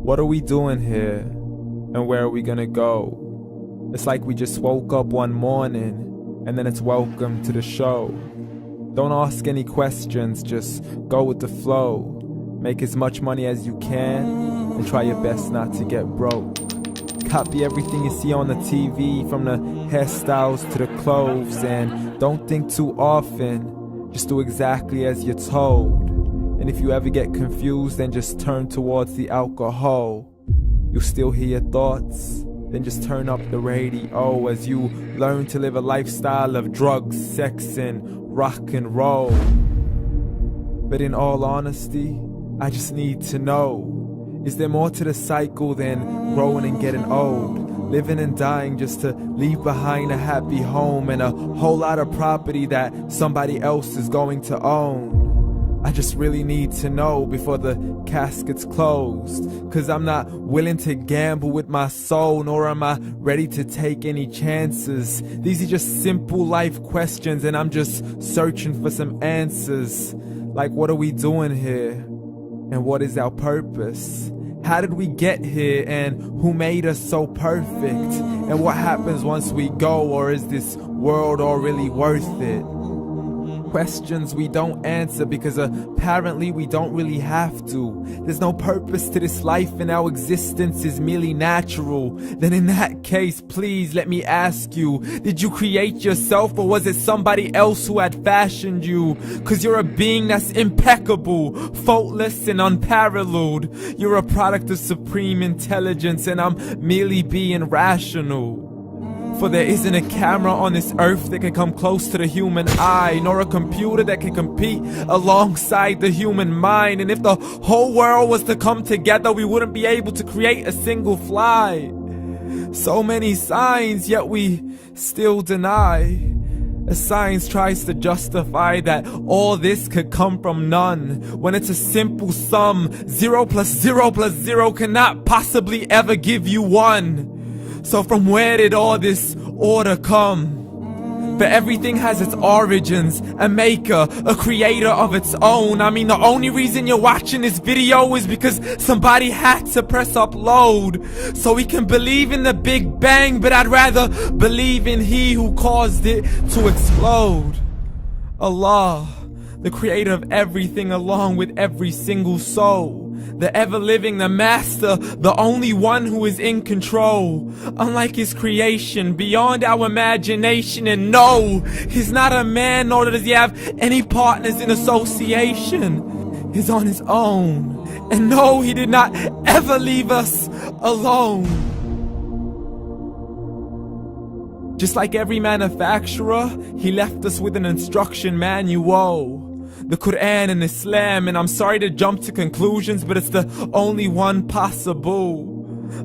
What are we doing here? And where are we gonna go? It's like we just woke up one morning and then it's welcome to the show. Don't ask any questions, just go with the flow. Make as much money as you can and try your best not to get broke. Copy everything you see on the TV, from the hairstyles to the clothes, and don't think too often, just do exactly as you're told. And if you ever get confused, then just turn towards the alcohol. You'll still hear your thoughts, then just turn up the radio as you learn to live a lifestyle of drugs, sex, and rock and roll. But in all honesty, I just need to know, is there more to the cycle than growing and getting old? Living and dying just to leave behind a happy home and a whole lot of property that somebody else is going to own. I just really need to know before the casket's closed, 'cause I'm not willing to gamble with my soul, nor am I ready to take any chances. These are just simple life questions and I'm just searching for some answers. Like, what are we doing here? And what is our purpose? How did we get here, and who made us so perfect? And what happens once we go, or is this world all really worth it? Questions we don't answer because apparently we don't really have to. There's no purpose to this life and our existence is merely natural. Then in that case, please let me ask you, did you create yourself, or was it somebody else who had fashioned you? 'Cause you're a being that's impeccable, faultless and unparalleled. You're a product of supreme intelligence and I'm merely being rational. For there isn't a camera on this earth that can come close to the human eye, nor a computer that can compete alongside the human mind. And if the whole world was to come together, we wouldn't be able to create a single fly. So many signs, yet we still deny. As science tries to justify that all this could come from none, when it's a simple sum. 0 plus 0 plus 0 cannot possibly ever give you 1. So from where did all this order come? But everything has its origins, a maker, a creator of its own. I mean, the only reason you're watching this video is because somebody had to press upload, so we can believe in the Big Bang, but I'd rather believe in He who caused it to explode. Allah, the creator of everything along with every single soul. The ever-living, the master, the only one who is in control. Unlike his creation, beyond our imagination. And no, he's not a man, nor does he have any partners in association. He's on his own. And no, he did not ever leave us alone. Just like every manufacturer, he left us with an instruction manual. The Quran and Islam, and I'm sorry to jump to conclusions, but it's the only one possible.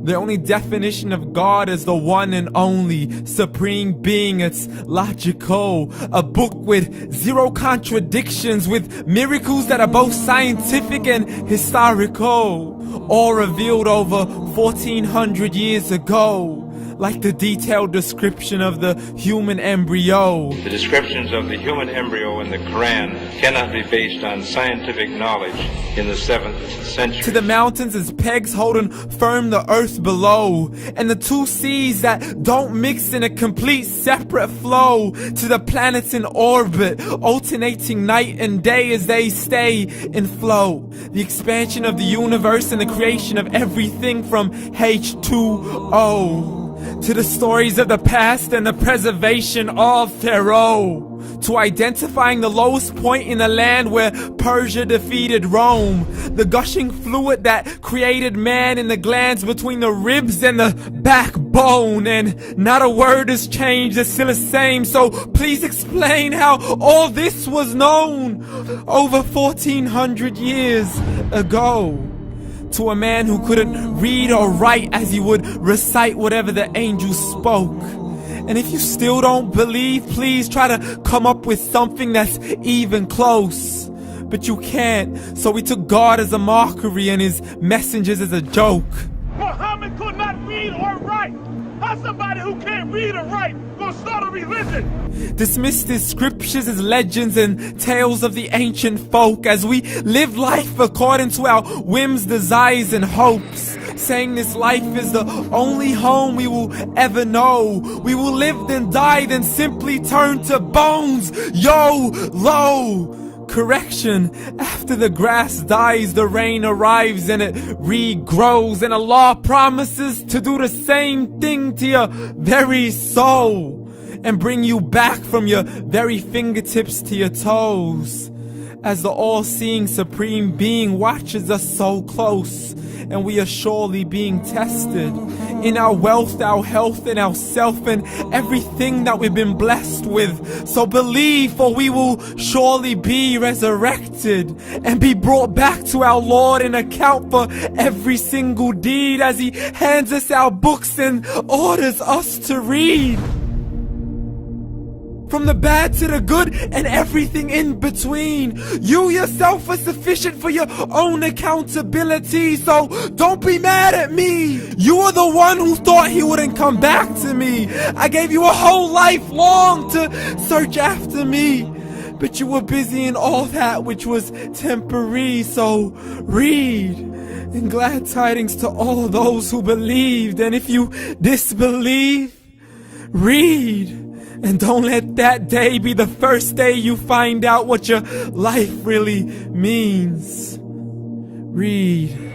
The only definition of God is the one and only supreme being. It's logical, a book with 0 contradictions, with miracles that are both scientific and historical, all revealed over 1400 years ago. Like the detailed description of the human embryo. The descriptions of the human embryo in the Quran cannot be based on scientific knowledge in the 7th century. To the mountains as pegs holding firm the earth below, and the 2 seas that don't mix in a complete separate flow. To the planets in orbit, alternating night and day as they stay in flow. The expansion of the universe and the creation of everything from H2O. To the stories of the past and the preservation of Pharaoh. To identifying the lowest point in the land where Persia defeated Rome. The gushing fluid that created man in the glands between the ribs and the backbone. And not a word has changed, it's still the same. So please explain how all this was known over 1400 years ago. To a man who couldn't read or write as he would recite whatever the angels spoke. And if you still don't believe, please try to come up with something that's even close. But you can't, so we took God as a mockery and his messengers as a joke. Muhammad could not read or write. How's somebody who can't read or write gonna start a religion? Dismissed his scriptures as legends and tales of the ancient folk, as we live life according to our whims, desires and hopes. saying this life is the only home we will ever know. We will live then die, then simply turn to bones. YOLO! Correction, after the grass dies, the rain arrives and it regrows, and Allah promises to do the same thing to your very soul and bring you back from your very fingertips to your toes, as the all-seeing supreme being watches us so close, and we are surely being tested in our wealth, our health, and our self, and everything that we've been blessed with. So believe, for we will surely be resurrected and be brought back to our Lord and account for every single deed, as He hands us our books and orders us to read. From the bad to the good and everything in between. You yourself are sufficient for your own accountability, so don't be mad at me. You are the one who thought He wouldn't come back to me. I gave you a whole life long to search after me, but you were busy in all that which was temporary. So read, and glad tidings to all those who believed. And if you disbelieve, read. And don't let that day be the first day you find out what your life really means. Read.